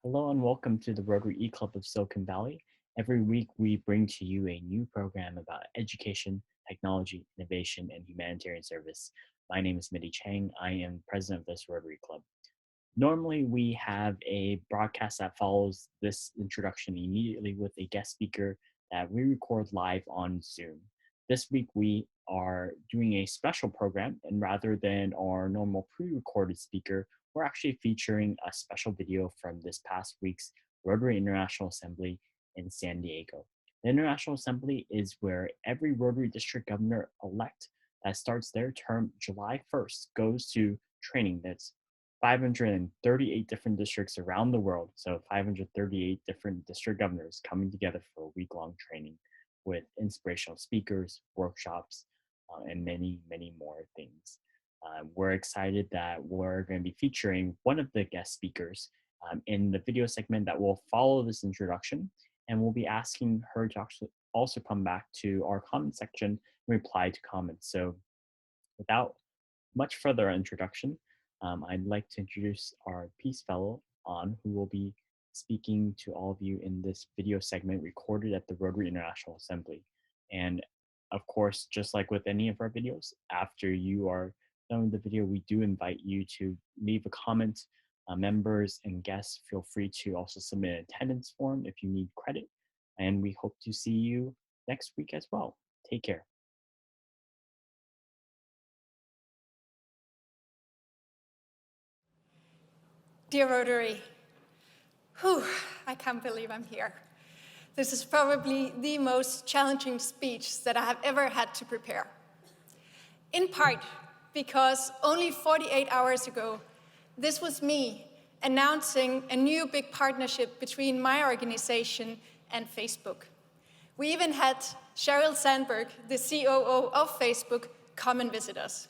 Hello and welcome to the Rotary eClub of Silicon Valley. Every week we bring to you a new program about education, technology, innovation, and humanitarian service. My name is Mitty Chang. I am president of this Rotary Club. Normally we have a broadcast that follows this introduction immediately with a guest speaker that we record live on Zoom. This week we are doing a special program, and rather than our normal pre-recorded speaker, we're actually featuring a special video from this past week's Rotary International Assembly in San Diego. The International Assembly is where every Rotary District Governor-elect that starts their term July 1st goes to training that's 538 different districts around the world. So 538 different district governors coming together for a week-long training with inspirational speakers, workshops, and many, many more things. We're excited that we're going to be featuring one of the guest speakers in the video segment that will follow this introduction, and we'll be asking her to actually also come back to our comment section and reply to comments. So without much further introduction, I'd like to introduce our Peace Fellow, who will be speaking to all of you in this video segment recorded at the Rotary International Assembly. And of course, just like with any of our videos, after you are done with the video, we do invite you to leave a comment. Members and guests, feel free to also submit an attendance form if you need credit. And we hope to see you next week as well. Take care. Dear Rotary, I can't believe I'm here. This is probably the most challenging speech that I have ever had to prepare. In part because only 48 hours ago, this was me announcing a new big partnership between my organization and Facebook. We even had Sheryl Sandberg, the COO of Facebook, come and visit us.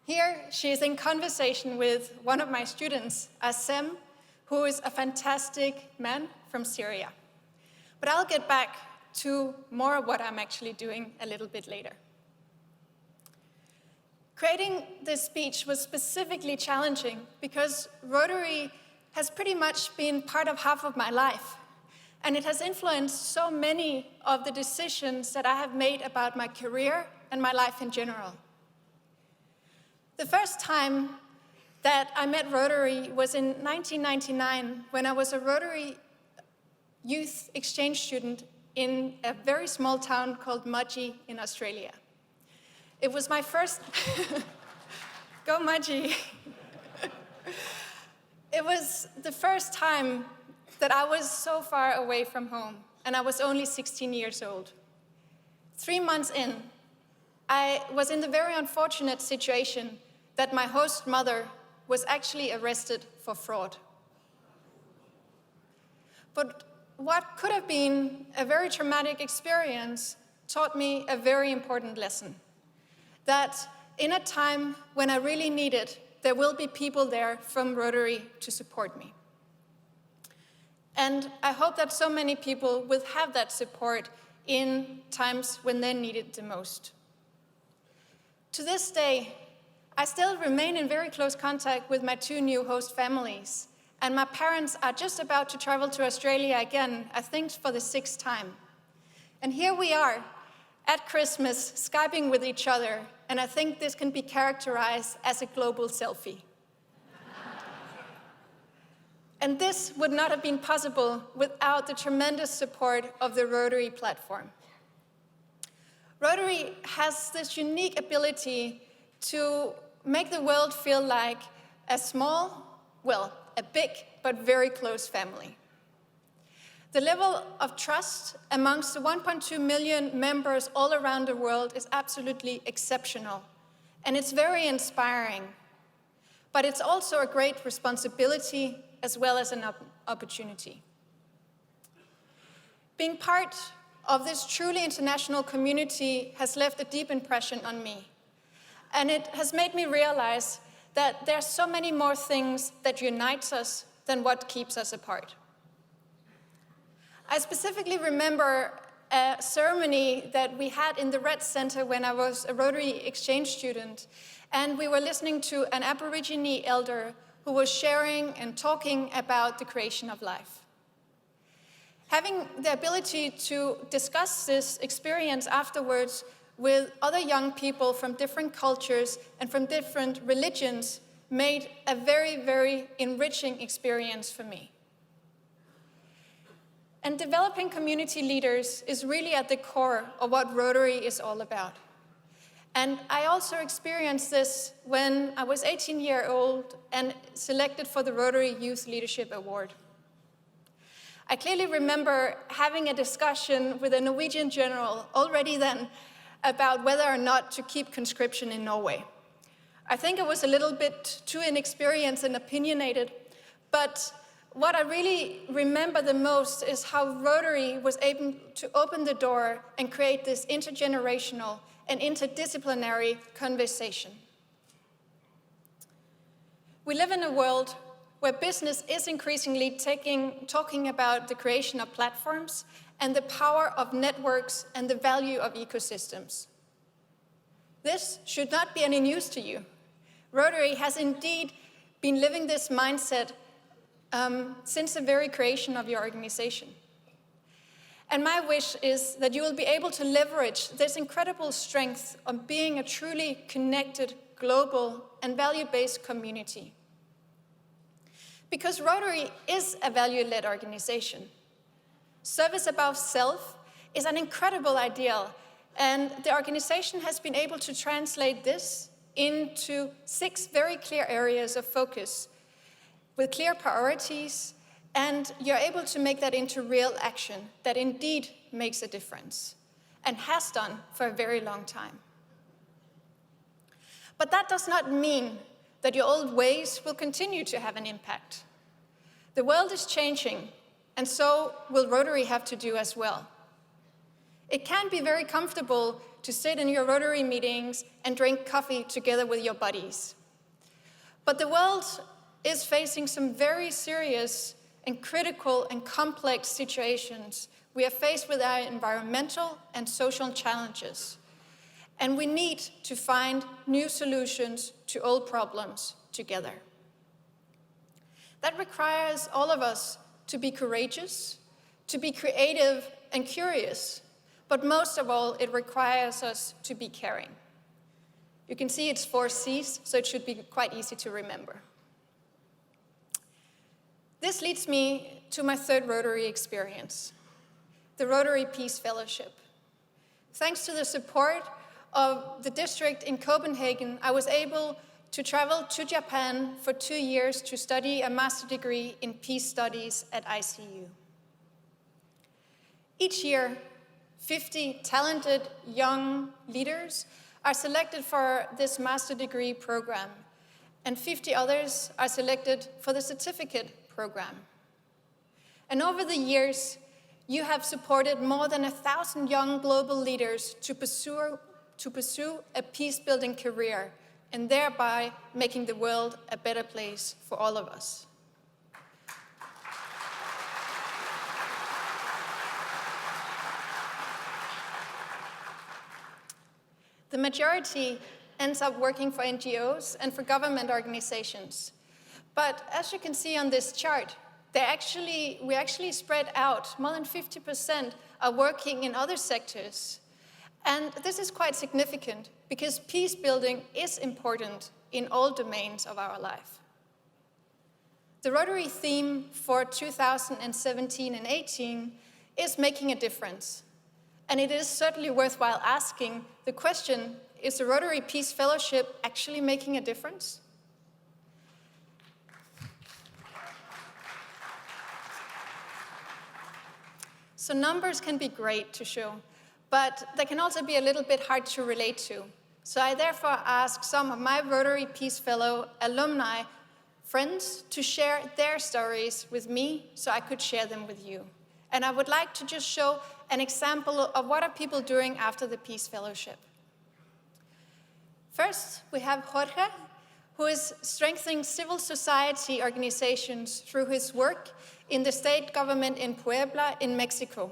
Here, she is in conversation with one of my students, Assem, who is a fantastic man from Syria. But I'll get back to more of what I'm actually doing a little bit later. Creating this speech was specifically challenging because Rotary has pretty much been part of half of my life, and it has influenced so many of the decisions that I have made about my career and my life in general. The first time that I met Rotary was in 1999 when I was a Rotary youth exchange student in a very small town called Mudgee in Australia. It was my first, go Mudgee. It was the first time that I was so far away from home, and I was only 16 years old. 3 months in, I was in the very unfortunate situation that my host mother was actually arrested for fraud. But what could have been a very traumatic experience taught me a very important lesson. That in a time when I really need it, there will be people there from Rotary to support me. And I hope that so many people will have that support in times when they need it the most. To this day, I still remain in very close contact with my 2 new host families, and my parents are just about to travel to Australia again, I think for the 6th time. And here we are at Christmas, Skyping with each other, and I think this can be characterized as a global selfie. And this would not have been possible without the tremendous support of the Rotary platform. Rotary has this unique ability to make the world feel like a small, well, a big, but very close family. The level of trust amongst the 1.2 million members all around the world is absolutely exceptional, and it's very inspiring. But it's also a great responsibility as well as an opportunity. Being part of this truly international community has left a deep impression on me. And it has made me realize that there are so many more things that unite us than what keeps us apart. I specifically remember a ceremony that we had in the Red Center when I was a Rotary exchange student, and we were listening to an Aborigine elder who was sharing and talking about the creation of life. Having the ability to discuss this experience afterwards with other young people from different cultures and from different religions made a very, very enriching experience for me. And developing community leaders is really at the core of what Rotary is all about. And I also experienced this when I was 18 years old and selected for the Rotary Youth Leadership Award. I clearly remember having a discussion with a Norwegian general already then about whether or not to keep conscription in Norway. I think I was a little bit too inexperienced and opinionated, but what I really remember the most is how Rotary was able to open the door and create this intergenerational and interdisciplinary conversation. We live in a world where business is increasingly talking about the creation of platforms and the power of networks and the value of ecosystems. This should not be any news to you. Rotary has indeed been living this mindset since the very creation of your organization. And my wish is that you will be able to leverage this incredible strength of being a truly connected, global, and value-based community. Because Rotary is a value-led organization. Service above self is an incredible ideal, and the organization has been able to translate this into 6 very clear areas of focus with clear priorities, and you're able to make that into real action that indeed makes a difference and has done for a very long time. But that does not mean that your old ways will continue to have an impact. The world is changing, and so will Rotary have to do as well. It can be very comfortable to sit in your Rotary meetings and drink coffee together with your buddies. But the world is facing some very serious and critical and complex situations. We are faced with our environmental and social challenges, and we need to find new solutions to old problems together. That requires all of us to be courageous, to be creative and curious, but most of all, it requires us to be caring. You can see it's 4 C's, so it should be quite easy to remember. This leads me to my 3rd Rotary experience, the Rotary Peace Fellowship. Thanks to the support of the district in Copenhagen, I was able to travel to Japan for 2 years to study a master's degree in peace studies at ICU. Each year, 50 talented young leaders are selected for this master's degree program, and 50 others are selected for the certificate program. And over the years, you have supported more than 1,000 young global leaders to pursue a peace-building career, and thereby making the world a better place for all of us. The majority ends up working for NGOs and for government organizations. But as you can see on this chart, we actually spread out. More than 50% are working in other sectors. And this is quite significant because peace building is important in all domains of our life. The Rotary theme for 2017 and 18 is making a difference. And it is certainly worthwhile asking the question, is the Rotary Peace Fellowship actually making a difference? So numbers can be great to show, but they can also be a little bit hard to relate to. So I therefore asked some of my Rotary Peace Fellow alumni friends to share their stories with me so I could share them with you. And I would like to just show an example of what are people doing after the Peace Fellowship. First, we have Jorge, who is strengthening civil society organizations through his work in the state government in Puebla in Mexico.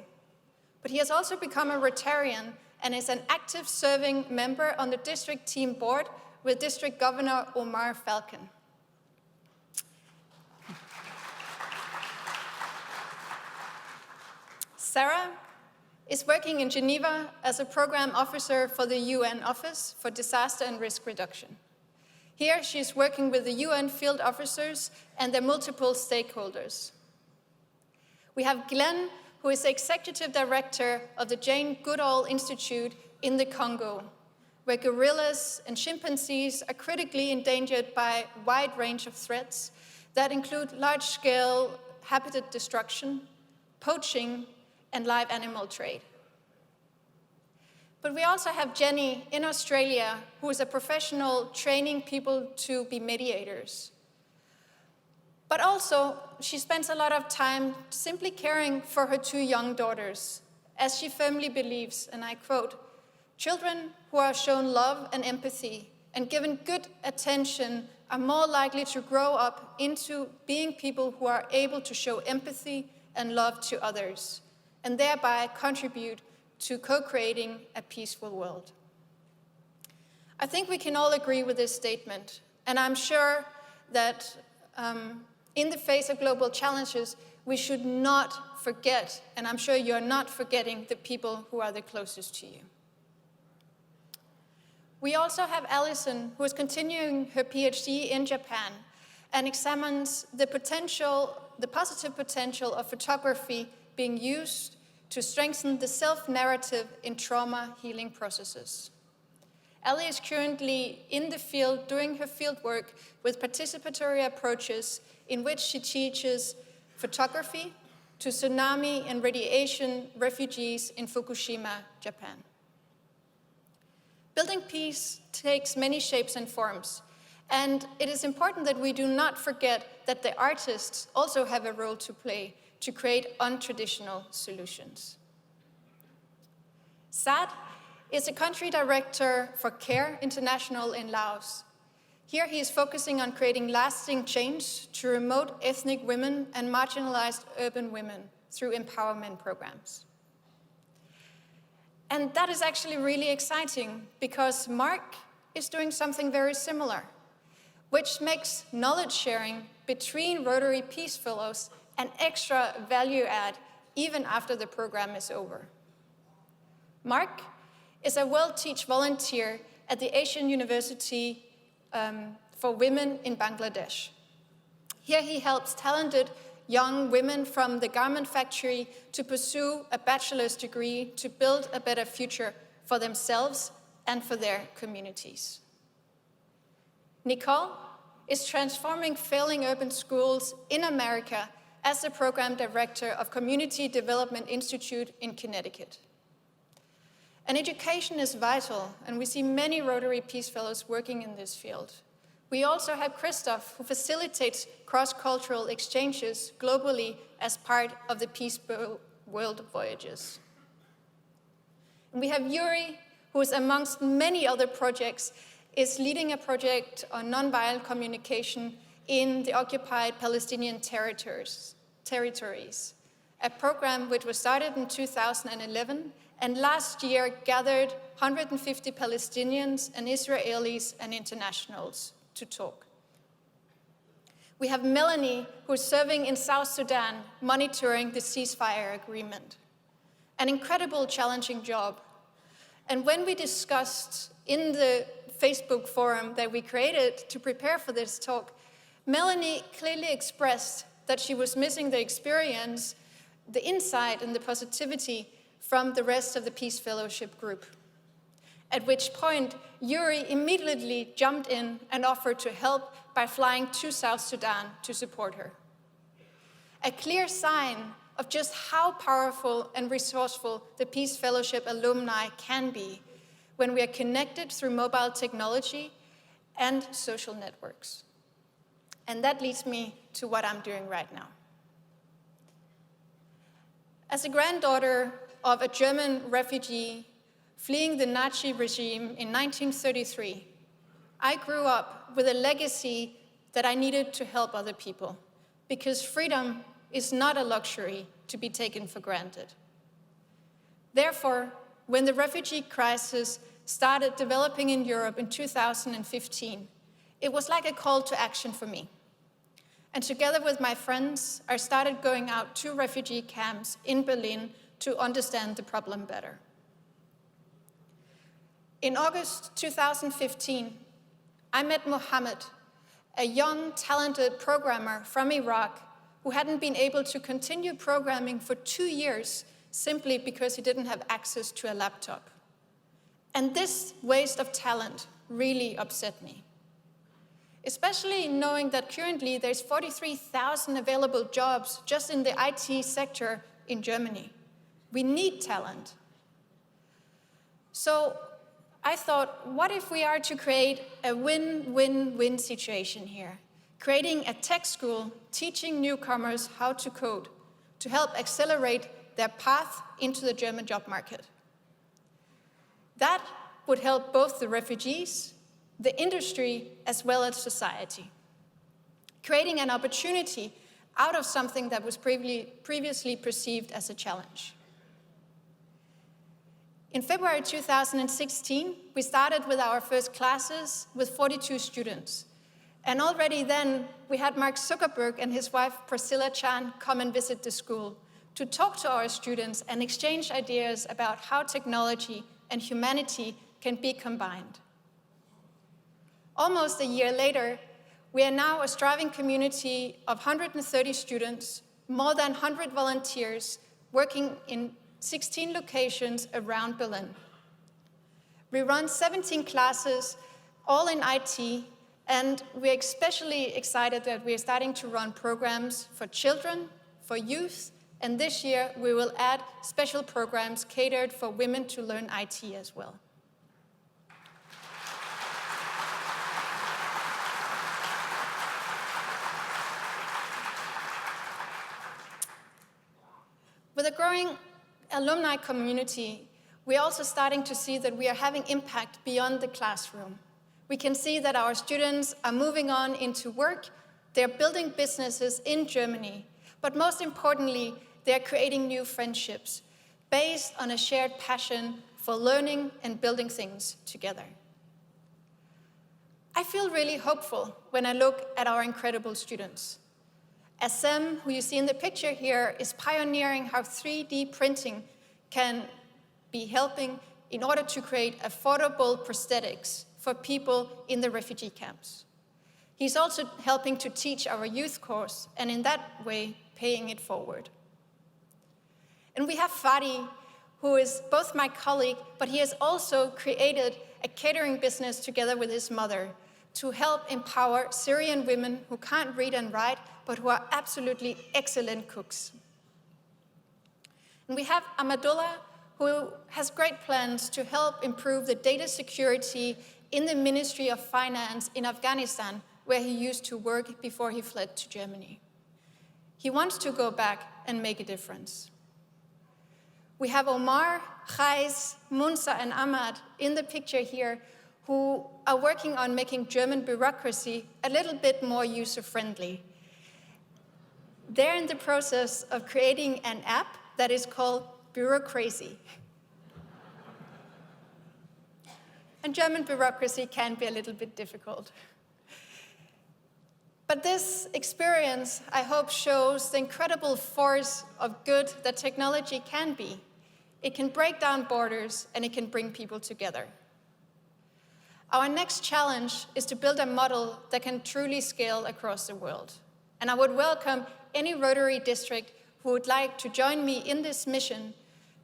But he has also become a Rotarian and is an active serving member on the district team board with District Governor Omar Falcon. Sarah is working in Geneva as a program officer for the UN Office for Disaster and Risk Reduction. Here, she's working with the UN field officers and their multiple stakeholders. We have Glenn, who is the executive director of the Jane Goodall Institute in the Congo, where gorillas and chimpanzees are critically endangered by a wide range of threats that include large-scale habitat destruction, poaching, and live animal trade. But we also have Jenny in Australia, who is a professional training people to be mediators. But also, she spends a lot of time simply caring for her 2 young daughters, as she firmly believes, and I quote, "Children who are shown love and empathy and given good attention are more likely to grow up into being people who are able to show empathy and love to others, and thereby contribute to co-creating a peaceful world." I think we can all agree with this statement, and I'm sure that in the face of global challenges, we should not forget, and I'm sure you're not forgetting, the people who are the closest to you. We also have Alison, who is continuing her PhD in Japan and examines the positive potential of photography being used to strengthen the self-narrative in trauma healing processes. Ellie is currently in the field doing her field work with participatory approaches in which she teaches photography to tsunami and radiation refugees in Fukushima, Japan. Building peace takes many shapes and forms, and it is important that we do not forget that the artists also have a role to play to create untraditional solutions. Sad is a country director for CARE International in Laos. Here he is focusing on creating lasting change to remote ethnic women and marginalized urban women through empowerment programs. And that is actually really exciting because Mark is doing something very similar, which makes knowledge sharing between Rotary Peace Fellows an extra value add even after the program is over. Mark is a World Teach volunteer at the Asian University for Women in Bangladesh. Here he helps talented young women from the garment factory to pursue a bachelor's degree to build a better future for themselves and for their communities. Nicole is transforming failing urban schools in America as the program director of Community Development Institute in Connecticut. And education is vital, and we see many Rotary Peace Fellows working in this field. We also have Christoph, who facilitates cross-cultural exchanges globally as part of the Peace World Voyages. And we have Yuri, who is amongst many other projects, is leading a project on nonviolent communication in the occupied Palestinian territories, a program which was started in 2011 and last year gathered 150 Palestinians and Israelis and internationals to talk. We have Melanie, who is serving in South Sudan, monitoring the ceasefire agreement. An incredible, challenging job. And when we discussed in the Facebook forum that we created to prepare for this talk, Melanie clearly expressed that she was missing the experience, the insight, and the positivity from the rest of the Peace Fellowship group. At which point, Yuri immediately jumped in and offered to help by flying to South Sudan to support her. A clear sign of just how powerful and resourceful the Peace Fellowship alumni can be when we are connected through mobile technology and social networks. And that leads me to what I'm doing right now. As a granddaughter of a German refugee fleeing the Nazi regime in 1933, I grew up with a legacy that I needed to help other people, because freedom is not a luxury to be taken for granted. Therefore, when the refugee crisis started developing in Europe in 2015, it was like a call to action for me. And together with my friends, I started going out to refugee camps in Berlin to understand the problem better. In August 2015, I met Mohammed, a young, talented programmer from Iraq who hadn't been able to continue programming for 2 years simply because he didn't have access to a laptop. And this waste of talent really upset me, especially knowing that currently there's 43,000 available jobs just in the IT sector in Germany. We need talent. So I thought, what if we are to create a win-win-win situation here? Creating a tech school teaching newcomers how to code to help accelerate their path into the German job market. That would help both the refugees, the industry, as well as society, creating an opportunity out of something that was previously perceived as a challenge. In February 2016, we started with our first classes with 42 students. And already then, we had Mark Zuckerberg and his wife Priscilla Chan come and visit the school to talk to our students and exchange ideas about how technology and humanity can be combined. Almost a year later, we are now a striving community of 130 students, more than 100 volunteers, working in 16 locations around Berlin. We run 17 classes, all in IT, and we're especially excited that we're starting to run programs for children, for youth, and this year we will add special programs catered for women to learn IT as well. With a growing alumni community, we're also starting to see that we are having impact beyond the classroom. We can see that our students are moving on into work, they're building businesses in Germany, but most importantly, they're creating new friendships based on a shared passion for learning and building things together. I feel really hopeful when I look at our incredible students. Sam, who you see in the picture here, is pioneering how 3D printing can be helping in order to create affordable prosthetics for people in the refugee camps. He's also helping to teach our youth course, and in that way, paying it forward. And we have Fadi, who is both my colleague, but he has also created a catering business together with his mother to help empower Syrian women who can't read and write, but who are absolutely excellent cooks. And we have Amadullah, who has great plans to help improve the data security in the Ministry of Finance in Afghanistan, where he used to work before he fled to Germany. He wants to go back and make a difference. We have Omar, Khais, Munsa, and Ahmad in the picture here, who are working on making German bureaucracy a little bit more user-friendly. They're in the process of creating an app that is called Bureaucracy. And German bureaucracy can be a little bit difficult. But this experience, I hope, shows the incredible force of good that technology can be. It can break down borders, and it can bring people together. Our next challenge is to build a model that can truly scale across the world. And I would welcome any Rotary district who would like to join me in this mission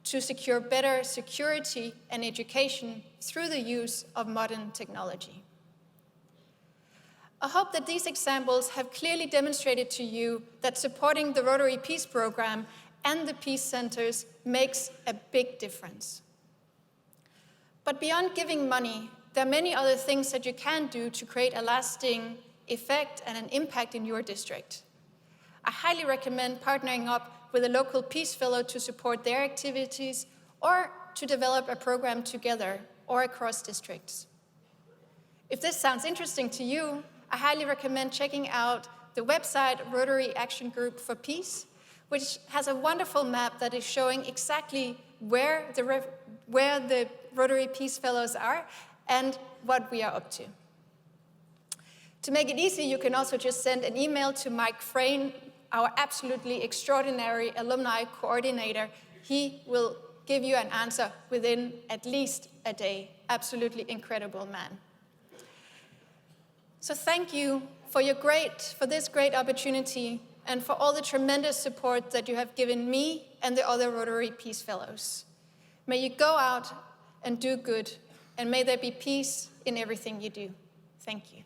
to secure better security and education through the use of modern technology. I hope that these examples have clearly demonstrated to you that supporting the Rotary Peace Program and the Peace Centers makes a big difference. But beyond giving money, there are many other things that you can do to create a lasting effect and an impact in your district. I highly recommend partnering up with a local Peace Fellow to support their activities, or to develop a program together or across districts. If this sounds interesting to you, I highly recommend checking out the website Rotary Action Group for Peace, which has a wonderful map that is showing exactly where the Rotary Peace Fellows are and what we are up to. To make it easy, you can also just send an email to Mike Frayne, our absolutely extraordinary alumni coordinator. He will give you an answer within at least a day. Absolutely incredible man. So thank you for this great opportunity and for all the tremendous support that you have given me and the other Rotary Peace Fellows. May you go out and do good, and may there be peace in everything you do. Thank you.